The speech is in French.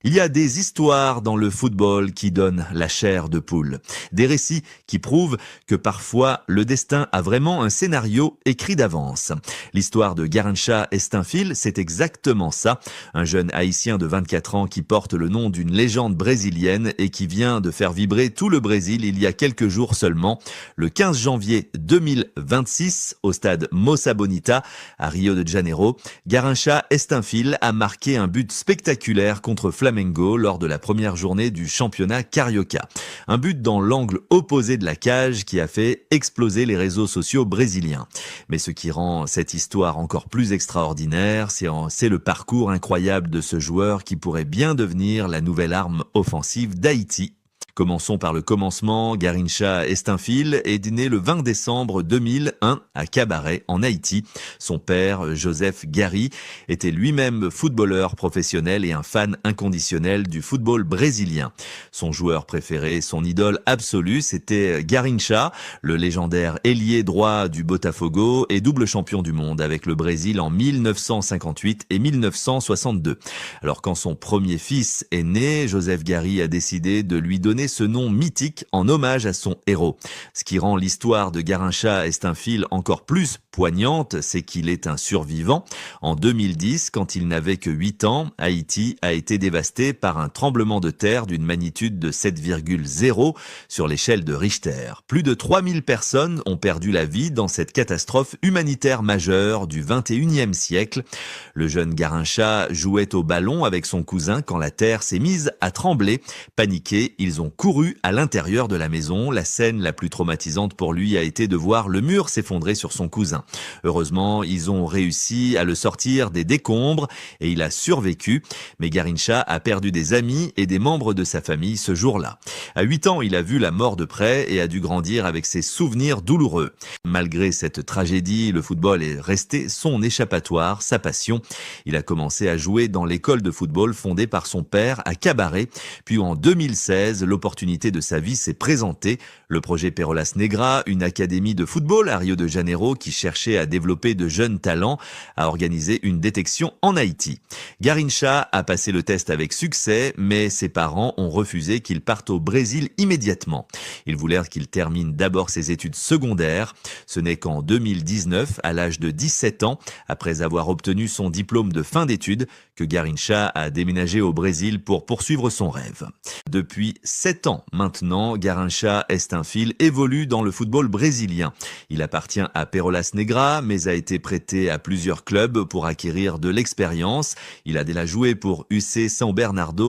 Il y a des histoires dans le football qui donnent la chair de poule. Des récits qui prouvent que parfois le destin a vraiment un scénario écrit d'avance. L'histoire de Garrincha Estenfil, c'est exactement ça. Un jeune haïtien de 24 ans qui porte le nom d'une légende brésilienne et qui vient de faire vibrer tout le Brésil il y a quelques jours seulement. Le 15 janvier 2026, au stade Moça Bonita, à Rio de Janeiro, Garrincha Estenfil a marqué un but spectaculaire contre Flamengo lors de la première journée du championnat Carioca. Un but dans l'angle opposé de la cage qui a fait exploser les réseaux sociaux brésiliens. Mais ce qui rend cette histoire encore plus extraordinaire, c'est le parcours incroyable de ce joueur qui pourrait bien devenir la nouvelle arme offensive d'Haïti. Commençons par le commencement. Garrincha Estenfil est né le 20 décembre 2001 à Cabaré, en Haïti. Son père, Joseph Gary, était lui-même footballeur professionnel et un fan inconditionnel du football brésilien. Son joueur préféré, son idole absolue, c'était Garrincha, le légendaire ailier droit du Botafogo et double champion du monde avec le Brésil en 1958 et 1962. Alors quand son premier fils est né, Joseph Gary a décidé de lui donner ce nom mythique en hommage à son héros. Ce qui rend l'histoire de Garrincha Estenfil encore plus poignante, c'est qu'il est un survivant. En 2010, quand il n'avait que 8 ans, Haïti a été dévasté par un tremblement de terre d'une magnitude de 7,0 sur l'échelle de Richter. Plus de 3000 personnes ont perdu la vie dans cette catastrophe humanitaire majeure du 21e siècle. Le jeune Garrincha jouait au ballon avec son cousin quand la terre s'est mise à trembler. Paniqués, ils ont couru à l'intérieur de la maison. La scène la plus traumatisante pour lui a été de voir le mur s'effondrer sur son cousin. Heureusement, ils ont réussi à le sortir des décombres et il a survécu. Mais Garrincha a perdu des amis et des membres de sa famille ce jour-là. À 8 ans, il a vu la mort de près et a dû grandir avec ses souvenirs douloureux. Malgré cette tragédie, le football est resté son échappatoire, sa passion. Il a commencé à jouer dans l'école de football fondée par son père à Cabaré. Puis en 2016, l'opportunité de sa vie s'est présentée. Le projet Pérolas Negra, une académie de football à Rio de Janeiro qui cherchait à développer de jeunes talents, a organisé une détection en Haïti. Garrincha a passé le test avec succès, mais ses parents ont refusé qu'il parte au Brésil immédiatement. Ils voulaient qu'il termine d'abord ses études secondaires. Ce n'est qu'en 2019, à l'âge de 17 ans, après avoir obtenu son diplôme de fin d'études, que Garrincha a déménagé au Brésil pour poursuivre son rêve. Depuis 7 ans maintenant, Garrincha Estenfil évolue dans le football brésilien. Il appartient à Pérolas Negra, mais a été prêté à plusieurs clubs pour acquérir de l'expérience. Il a déjà joué pour UC São Bernardo